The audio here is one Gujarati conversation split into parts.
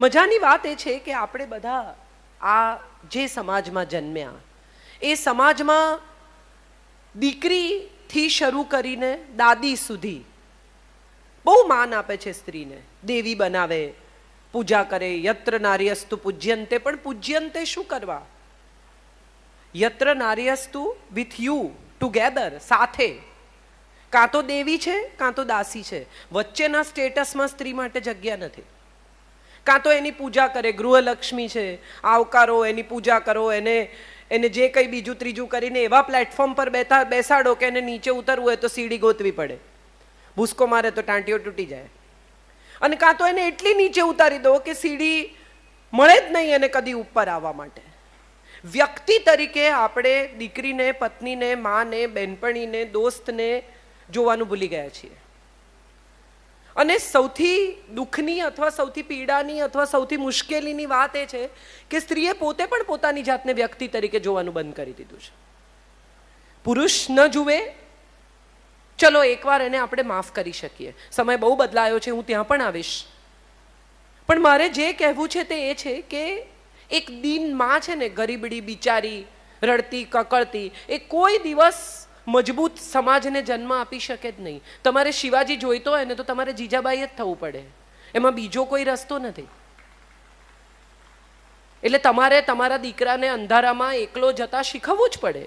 મજાની વાત એ છે કે આપણે બધા આ જે સમાજમાં જન્મ્યા એ સમાજમાં દીકરીથી શરૂ કરીને દાદી સુધી બહુ માન આપે છે સ્ત્રીને. દેવી બનાવે, પૂજા કરે. યત્ર નાર્યસ્તુ પૂજ્યંતે, પણ પૂજ્યંતે શું કરવા? યત્ર નાર્યસ્તુ વિથ યુ, ટુગેધર, સાથે. કાં તો દેવી છે કાં તો દાસી છે, વચ્ચેના સ્ટેટસમાં સ્ત્રી માટે જગ્યા નથી. કાં તો એની પૂજા કરે, ગૃહલક્ષ્મી છે, આવકારો, એની પૂજા કરો, એને જે કંઈ બીજું ત્રીજું કરીને એવા પ્લેટફોર્મ પર બેસાડો કે એને નીચે ઉતરવું હોય તો સીડી ગોતવી પડે, ભૂસકો મારે તો ટાંટીઓ તૂટી જાય. અને કાં તો એને એટલી નીચે ઉતારી દો કે સીડી મળે જ નહીં એને કદી ઉપર આવવા માટે. વ્યક્તિ તરીકે આપણે દીકરીને, પત્નીને, માને, બહેનપણીને, દોસ્તને જોવાનું ભૂલી ગયા છીએ. અને સૌથી દુઃખની અથવા સૌથી પીડાની અથવા સૌથી મુશ્કેલીની વાત એ છે કે સ્ત્રીએ પોતે પણ પોતાની જાતને વ્યક્તિ તરીકે જોવાનું બંધ કરી દીધું છે. પુરુષ ન જુએ, ચલો એકવાર એને આપણે માફ કરી શકીએ, સમય બહુ બદલાયો છે, હું ત્યાં પણ આવીશ. પણ મારે જે કહેવું છે તે એ છે કે એક દીન માં છે ને, ગરીબડી બિચારી, રડતી કકળતી, એ કોઈ દિવસ મજબૂત સમાજને જન્મ આપી શકે જ નહીં. તમારે શિવાજી જોઈતો હોય ને તો તમારે જીજાબાઈ જ થવું પડે, એમાં બીજો કોઈ રસ્તો નથી. એટલે તમારે તમારા દીકરાને અંધારામાં એકલો જતા શીખવવું જ પડે.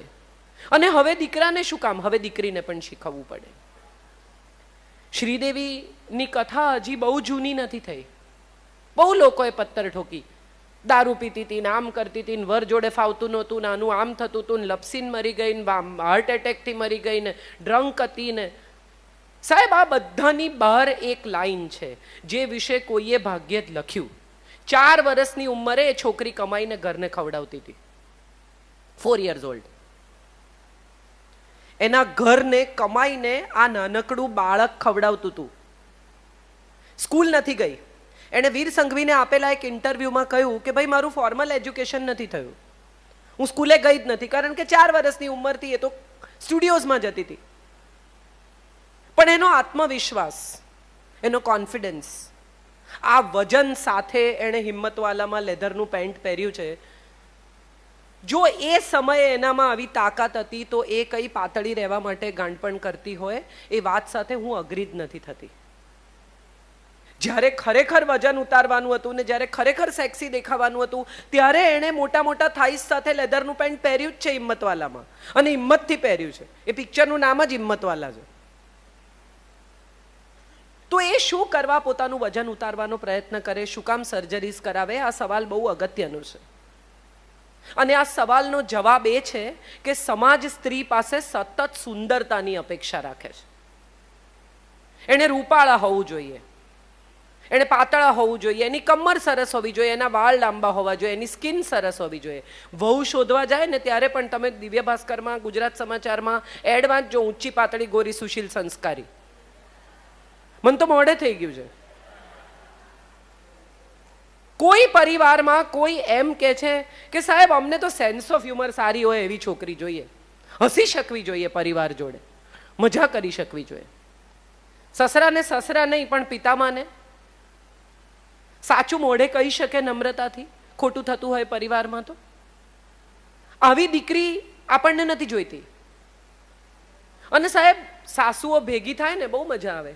અને હવે દીકરાને શું કામ, હવે દીકરીને પણ શીખવવું પડે. શ્રીદેવીની કથા હજી બહુ જૂની નથી થઈ. બહુ લોકોએ પથ્થર ઠોકી, દારૂ પીતી હતી ને, આમ કરતી હતી ને, વર જોડે ફાવતું નહોતું, નાનું આમ થતું હતું ને, લપસીને મરી ગઈ ને, હાર્ટ એટેકથી મરી ગઈ ને, ડ્રંક હતી ને. સાહેબ, આ બધાની બહાર એક લાઈન છે જે વિશે કોઈએ ભાગ્યે જ લખ્યું. 4 વર્ષની ઉંમરે એ છોકરી કમાઈને ઘરને ખવડાવતી હતી, 4 years old. એના ઘરને કમાઈને આ નાનકડું બાળક ખવડાવતું હતું. સ્કૂલ નથી ગઈ. એણે વીર સંઘવીને આપેલા એક ઇન્ટરવ્યુમાં કહ્યું કે ભાઈ, મારું ફોર્મલ એજ્યુકેશન નથી થયું, હું સ્કૂલે ગઈ જ નથી, કારણ કે 4 વર્ષની ઉંમરથી એ તો સ્ટુડિયોઝમાં જતી હતી. પણ એનો આત્મવિશ્વાસ, એનો કોન્ફિડન્સ, આ વજન સાથે એણે હિંમતવાલામાં લેધરનું પેન્ટ પહેર્યું છે. જો એ સમયે એનામાં આવી તાકાત હતી તો એ કઈ પાતળી રહેવા માટે ગાંડપણ કરતી હોય એ વાત સાથે હું અગ્રી જ નથી થતી. જ્યારે ખરેખર વજન ઉતારવાનું હતું ને જ્યારે ખરેખર સેક્સી દેખાવાનું હતું ત્યારે એણે મોટા મોટા થાઈસ સાથે લેધરનું પેન્ટ પહેર્યું જ છે હિંમતવાલામાં, અને હિંમતથી પહેર્યું છે. એ પિક્ચરનું નામ જ હિંમતવાલા છે. તો એ શું કરવા પોતાનું વજન ઉતારવાનો પ્રયત્ન કરે, શું કામ સર્જરીઝ કરાવે? આ સવાલ બહુ અગત્યનો છે. અને આ સવાલનો જવાબ એ છે કે સમાજ સ્ત્રી પાસે સતત સુંદરતાની અપેક્ષા રાખે છે. એણે રૂપાળા હોવું જોઈએ, એણે પાતળા હોવું જોઈએ, એની કમર સરસ હોવી જોઈએ, એના વાળ લાંબા હોવા જોઈએ, એની સ્કિન સરસ હોવી જોઈએ. વહુ શોધવા જાય ને ત્યારે પણ તમે દિવ્ય ભાસ્કરમાં, ગુજરાત સમાચારમાં એડ વાંચજો, ઊંચી પાતળી ગોરી સુશીલ સંસ્કારી. મને તો મોડે થઈ ગયું છે. કોઈ પરિવારમાં કોઈ એમ કે છે કે સાહેબ અમને તો સેન્સ ઓફ હ્યુમર સારી હોય એવી છોકરી જોઈએ, હસી શકવી જોઈએ, પરિવાર જોડે મજા કરી શકવી જોઈએ. સસરાને સસરા નહીં પણ પિતામાને સાચું મોઢે કહી શકે નમ્રતાથી, ખોટું થતું હોય પરિવારમાં તો. આવી દીકરી આપણને નથી જોઈતી. અને સાહેબ, સાસુઓ ભેગી થાય ને બહુ મજા આવે.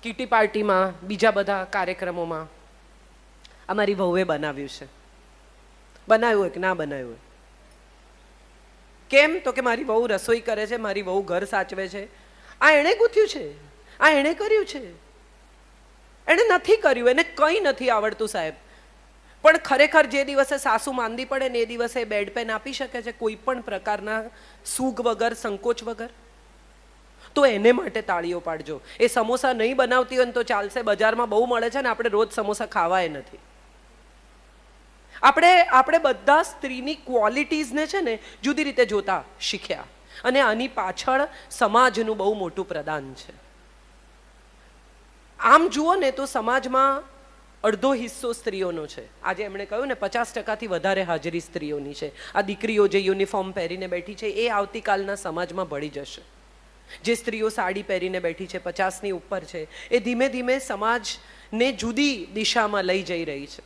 કીટી પાર્ટીમાં, બીજા બધા કાર્યક્રમોમાં. અમારી વહુએ બનાવ્યું છે. બનાવ્યું હોય કે ના બનાવ્યું હોય? કેમ? તો કે મારી વહુ રસોઈ કરે છે, મારી વહુ ઘર સાચવે છે. આ એણે ગૂંથ્યું છે, આ એણે કર્યું છે. એણે નથી કર્યું, એને કંઈ નથી આવડતું સાહેબ. પણ ખરેખર જે દિવસે સાસુ માંદી પડે ને એ દિવસે બેડ પેન આપી શકે છે કોઈ પણ પ્રકારના સૂગ વગર, સંકોચ વગર. તો એને માટે તાળીઓ પાડજો. એ સમોસા નહીં બનાવતી હોય ને તો ચાલશે, બજારમાં બહુ મળે છે ને, આપણે રોજ સમોસા ખાવાય નથી. આપણે બધા સ્ત્રીની ક્વોલિટીઝને છે ને જુદી રીતે જોતા શીખ્યા, અને આની પાછળ સમાજનું બહુ મોટું પ્રદાન છે. આમ જુઓ ને તો સમાજમાં અડધો હિસ્સો સ્ત્રીઓનો છે. આજે એમણે કહ્યું ને 50%થી વધારે હાજરી સ્ત્રીઓની છે. આ દીકરીઓ જે યુનિફોર્મ પહેરીને બેઠી છે એ આવતીકાલના સમાજમાં ભળી જશે. જે સ્ત્રીઓ સાડી પહેરીને બેઠી છે 50ની ઉપર છે, એ ધીમે ધીમે સમાજ ને જુદી દિશામાં લઈ જઈ રહી છે.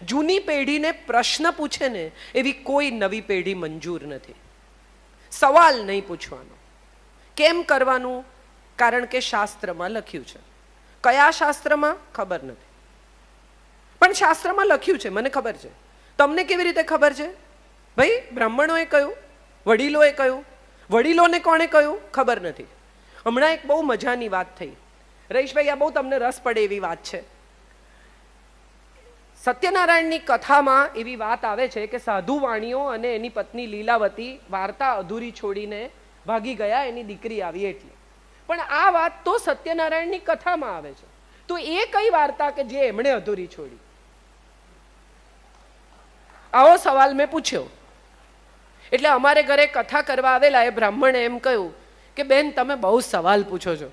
જૂની પેઢીને પ્રશ્ન પૂછે ને એવી કોઈ નવી પેઢી મંજૂર નથી. સવાલ નહીં પૂછવાનો. કેમ કરવાનું? કારણ કે શાસ્ત્રમાં લખ્યું છે. કયા શાસ્ત્રમાં ખબર નથી, પણ શાસ્ત્રમાં લખ્યું છે, મને ખબર છે. તમને કેવી રીતે ખબર છે? ભાઈ બ્રાહ્મણોએ કહ્યું, વડીલોએ કહ્યું. વડીલોને કોણે કહ્યું ખબર નથી. હમણાં એક બહુ મજાની વાત થઈ. રહીશભાઈ, આ બહુ તમને રસ પડે એવી વાત છે. સત્યનારાયણની કથામાં એવી વાત આવે છે કે સાધુ વાણીઓ અને એની પત્ની લીલાવતી વાર્તા અધૂરી છોડીને ભાગી ગયા, એની દીકરી આવી એટલે. પણ આ વાત તો સત્યનારાયણની કથામાં આવે છે. તો એ કઈ વાર્તા કે જે એમણે અધૂરી છોડી? આવો સવાલ મેં પૂછ્યો. એટલે અમારે ઘરે કથા કરવા આવેલા એ બ્રાહ્મણે એમ કહ્યું કે બેન, તમે બહુ સવાલ પૂછો છો.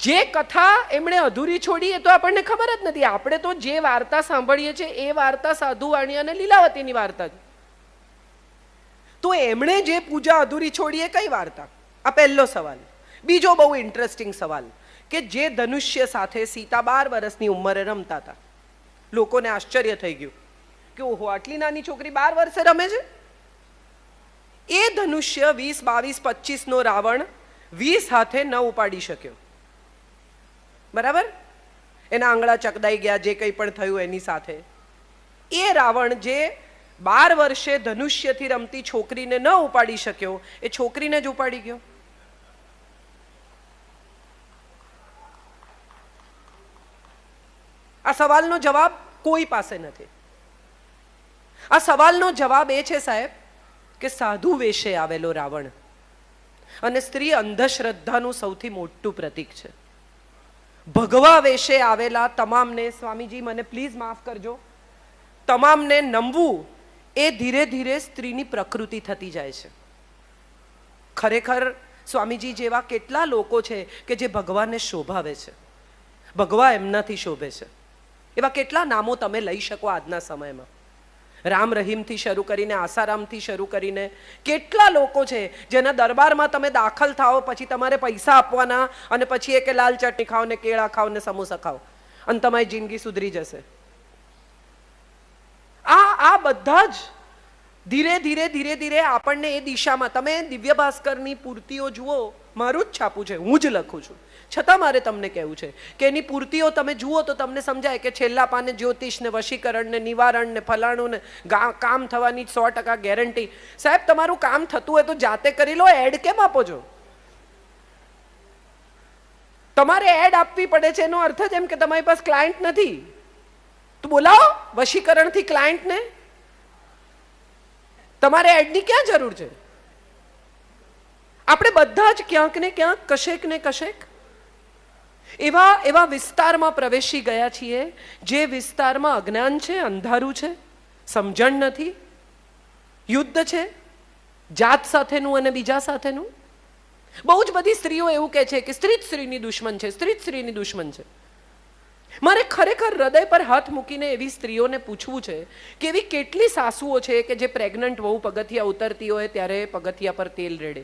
જે કથા એમણે અધૂરી છોડી એ તો આપણને ખબર જ નથી. આપણે તો જે વાર્તા સાંભળીએ છીએ એ વાર્તા સાધુ વાણી અને લીલાવતીની વાર્તા છે. તો એમણે જે પૂજા અધૂરી છોડી એ કઈ વાર્તા? આ પહેલો સવાલ. બીજો બહુ ઇન્ટરેસ્ટિંગ સવાલ કે જે ધનુષ્ય સાથે સીતા 12 વર્ષની ઉંમરે રમતા હતા. લોકોને આશ્ચર્ય થઈ ગયું કે ઓહો, આટલી નાની છોકરી 12 વર્ષે રમે છે. એ ધનુષ્ય 20, 22, 25 નો રાવણ 20 હાથે ન ઉપાડી શક્યો. બરાબર? એના આંગળા ચકદાઈ ગયા, જે કંઈ પણ થયું એની સાથે. એ રાવણ જે 12 વર્ષે ધનુષ્યથી રમતી છોકરીને ન ઉપાડી શક્યો, એ છોકરીને જ ઉપાડી ગયો. આ સવાલનો જવાબ કોઈ પાસે નથી. આ સવાલનો જવાબ એ છે સાહેબ કે સાધુ વેશે આવેલો રાવણ અને સ્ત્રી અંધશ્રદ્ધાનું સૌથી મોટું પ્રતીક છે. ભગવા વેશે આવેલા તમામને, સ્વામીજી મને પ્લીઝ માફ કરજો, તમામને નમવું એ ધીરે ધીરે સ્ત્રીની પ્રકૃતિ થતી જાય છે. ખરેખર સ્વામીજી જેવા કેટલા લોકો છે કે જે ભગવાનને શોભાવે છે, ભગવા એમનાથી શોભે છે. એવા કેટલા નામો તમે લઈ શકો આજના સમયમાં. રામ રહીમથી શરૂ કરીને આસારામથી શરૂ કરીને કેટલા લોકો છે જેના દરબારમાં તમે દાખલ થાઓ પછી તમારે પૈસા આપવાના અને પછી એ કે લાલ ચટણી ખાઓ ને કેળા ખાઓ ને સમોસા ખાઓ અને તમારી જિંદગી સુધરી જશે. આ બધા જ ધીરે ધીરે ધીરે ધીરે આપણને એ દિશામાં, તમે દિવ્ય ભાસ્કરની પૂર્તિઓ જુઓ, મારું જ છાપું છે, હું જ લખું છું, છતાં મારે તમને કહેવું છે કે એની પૂર્તિઓ તમે જુઓ તો તમને સમજાય કે છેલ્લા પાને જ્યોતિષ ને વશીકરણ ને નિવારણ ને ફલાણું ને કામ થવાની 100% ગેરંટી. સાહેબ, તમારું કામ થતું હોય તો જાતે કરી લો. એડ કેમ આપો છો? તમારે એડ આપવી પડે છે એનો અર્થ જ એમ કે તમારી પાસે ક્લાયન્ટ નથી. તો બોલાવો વશીકરણથી ક્લાયન્ટને. તમારે એડની ક્યાં જરૂર છે? આપણે બધા જ ક્યાંક ને ક્યાંક કશેક ને કશેક એવા વિસ્તારમાં પ્રવેશી ગયા છીએ જે વિસ્તારમાં અજ્ઞાન છે, અંધારું છે, સમજણ નથી, યુદ્ધ છે જાત સાથેનું અને બીજા સાથેનું. બહુ જ બધી સ્ત્રીઓ એવું કહે છે કે સ્ત્રી જ સ્ત્રીની દુશ્મન છે, સ્ત્રી જ સ્ત્રીની દુશ્મન છે. મારે ખરેખર હૃદય પર હાથ મૂકીને એવી સ્ત્રીઓને પૂછવું છે કે એવી કેટલી સાસુઓ છે કે જે પ્રેગ્નન્ટ વહુ પગથિયા ઉતરતી હોય ત્યારે પગથિયા પર તેલ રેડે.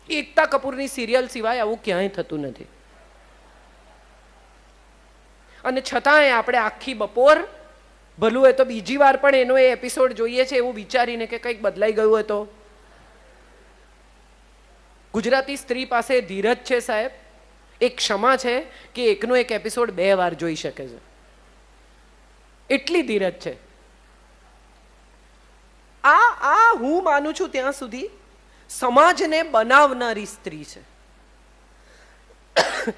એકતા કપૂરની સિરિયલ સિવાય આવું ક્યાંય થતું નથી. અને છતાંય આપણે આખી બપોર, ભલું હોય તો બીજી વાર પણ એનો એ એપિસોડ જોઈએ છે એવું વિચારીને કે કંઈક બદલાઈ ગયું હોય તો. ગુજરાતી સ્ત્રી પાસે ધીરજ છે સાહેબ, એક ક્ષમા છે કે એકનો એક એપિસોડ 2 વાર જોઈ શકે છે. એટલી ધીરજ છે. આ હું માનું છું ત્યાં સુધી સમાજને બનાવનારી સ્ત્રી છે.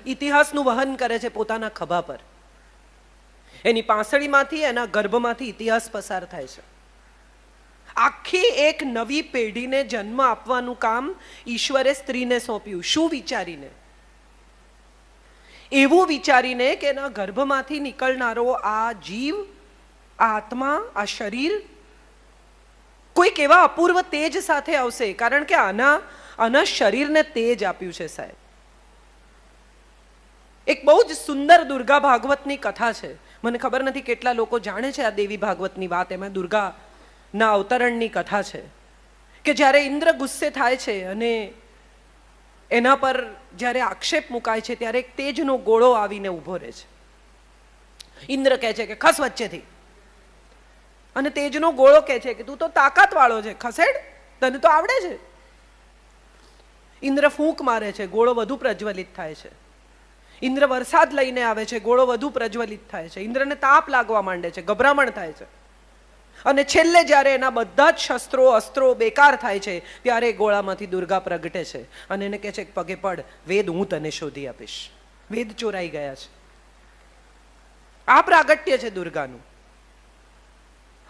ઇતિહાસનું વહન કરે છે પોતાના ખભા પર. એની પાંસળીમાંથી, એના ગર્ભમાંથી ઇતિહાસ પસાર થાય છે. આખી એક નવી પેઢીને જન્મ આપવાનું કામ ઈશ્વરે સ્ત્રીને સોંપ્યું. શું વિચારીને? એવું વિચારીને કે એના ગર્ભમાંથી નીકળનારો આ જીવ, આ આત્મા, આ શરીર કોઈક એવા અપૂર્વ તેજ સાથે આવશે. કારણ કે આના શરીરને તેજ આપ્યું છે સાહેબ. એક બહુ જ સુંદર દુર્ગા ભાગવતની કથા છે. મને ખબર નથી કેટલા લોકો જાણે છે આ દેવી ભાગવતની વાત. એમાં દુર્ગાના અવતરણની કથા છે કે જ્યારે ઇન્દ્ર ગુસ્સે થાય છે અને એના પર જ્યારે આક્ષેપ મુકાય છે ત્યારે એક તેજનો ગોળો આવીને ઊભો રહે છે. ઇન્દ્ર કહે છે કે ખસ વચ્ચેથી, અને તેજનો ગોળો કહે છે કે તું તો તાકાત વાળો છે, ખસેડ, તને તો આવડે છે. ઇન્દ્ર ફૂંક મારે છે, ગોળો વધુ પ્રજ્વલિત થાય છે. ઇન્દ્ર વરસાદ લઈને આવે છે, ગોળો વધુ પ્રજ્વલિત થાય છે. ઇન્દ્રને તાપ લાગવા માંડે છે, ગભરામણ થાય છે. અને છેલ્લે જ્યારે એના બધા જ શસ્ત્રો અસ્ત્રો બેકાર થાય છે ત્યારે ગોળામાંથી દુર્ગા પ્રગટે છે અને એને કહે છે કે પગે પડ, વેદ હું તને શોધી આપીશ. વેદ ચોરાઈ ગયા છે. આ પ્રાગટ્ય છે દુર્ગાનું.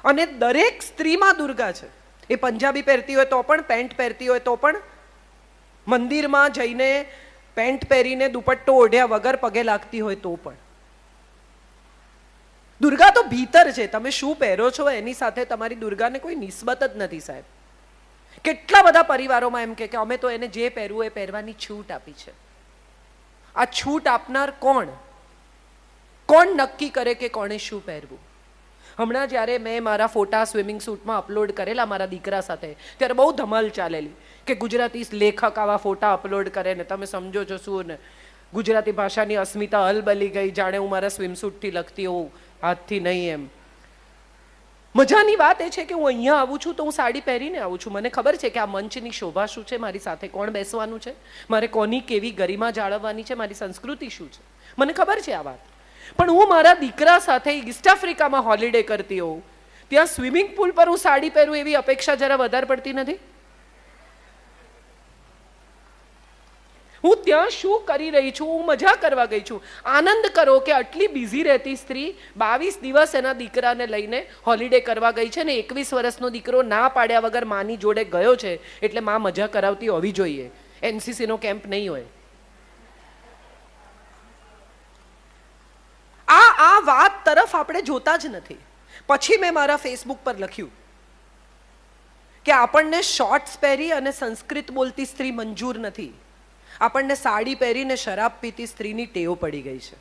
અને દરેક સ્ત્રીમાં દુર્ગા છે. એ પંજાબી પહેરતી હોય તો પણ, પેન્ટ પહેરતી હોય તો પણ, મંદિરમાં જઈને પેન્ટ પહેરીને દુપટ્ટો ઓઢ્યા વગર પગે લાગતી હોય તો પણ. દુર્ગા તો ભીતર છે. તમે શું પહેરો છો એની સાથે તમારી દુર્ગાને કોઈ નિસ્બત જ નથી સાહેબ. કેટલા બધા પરિવારોમાં એમ કે અમે તો એને જે પહેરવું એ પહેરવાની છૂટ આપી છે. આ છૂટ આપનાર કોણ? કોણ નક્કી કરે કે કોણે શું પહેરવું? હમણાં જ્યારે મેં મારા ફોટા સ્વિમિંગ સૂટમાં અપલોડ કરેલા મારા દીકરા સાથે, ત્યારે બહુ ધમાલ ચાલેલી કે ગુજરાતી લેખક આવા ફોટા અપલોડ કરે ને તમે સમજો છો શું ને, ગુજરાતી ભાષાની અસ્મિતા હલબલી ગઈ, જાણે હું મારા સ્વિમસૂટથી લખતી હોઉં, હાથથી નહીં એમ. મજાની વાત એ છે કે હું અહીંયા આવું છું તો હું સાડી પહેરીને આવું છું. મને ખબર છે કે આ મંચની શોભા શું છે, મારી સાથે કોણ બેસવાનું છે, મારે કોની કેવી ગરિમા જાળવવાની છે, મારી સંસ્કૃતિ શું છે, મને ખબર છે આ વાત. પણ હું મારા દીકરા સાથે ઈસ્ટ આફ્રિકામાં હોલિડે કરતી હોઉં, ત્યાં સ્વિમિંગ પુલ પર હું સાડી પહેરું એવી અપેક્ષા જરા વધારે પડતી નથી? હું ત્યાં શું કરી રહી છું? હું મજા કરવા ગઈ છું. આનંદ કરો કે આટલી બિઝી રહેતી સ્ત્રી 22 દિવસ એના દીકરાને લઈને હોલિડે કરવા ગઈ છે ને 21 વર્ષનો દીકરો ના પાડ્યા વગર માની જોડે ગયો છે, એટલે માં મજા કરાવતી હોવી જોઈએ. એનસીસી નો કેમ્પ નહીં હોય. આ વાત તરફ આપણે જોતા જ નથી. પછી મેં મારા ફેસબુક પર લખ્યું કે આપણને શોર્ટ્સ પહેરી અને સંસ્કૃત બોલતી સ્ત્રી મંજૂર નથી. આપણને સાડી પહેરીને શરાબ પીતી સ્ત્રીની ટેવ પડી ગઈ છે.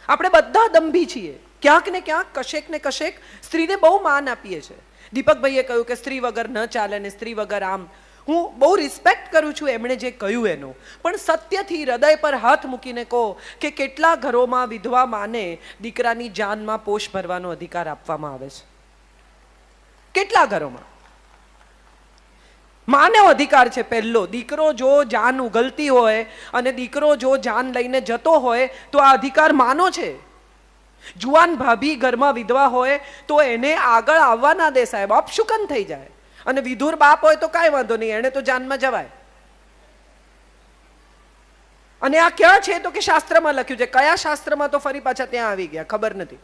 આપણે બધા દંભી છીએ. ક્યાંક ને ક્યાંક, કશેક ને કશેક સ્ત્રીને બહુ માન આપીએ છીએ. દીપકભાઈએ કહ્યું કે સ્ત્રી વગર ન ચાલે ને સ્ત્રી વગર આમ. હું બહુ રિસ્પેક્ટ કરું છું એમણે જે કહ્યું એનો, પણ સત્યથી હૃદય પર હાથ મૂકીને કહો કે કેટલા ઘરોમાં વિધવા માને દીકરાની જાનમાં પોષ ભરવાનો અધિકાર આપવામાં આવે છે? કેટલા ઘરોમાં માને અધિકાર છે પહેલો? દીકરો જો જાન ઉગલતી હોય અને દીકરો જો જાન લઈને જતો હોય તો આ અધિકાર માનો છે. જુવાન ભાભી ઘરમાં વિધવા હોય તો એને આગળ આવવા ના દે સાહેબ, અપશુકન થઈ જાય. અને વિધુર બાપ હોય તો કાંઈ વાંધો નહીં, એને તો જાનમાં જવાય. અને આ ક્યાં છે તો કે શાસ્ત્રમાં લખ્યું છે. કયા શાસ્ત્રમાં તો ફરી પાછા ત્યાં આવી ગયા ખબર નથી.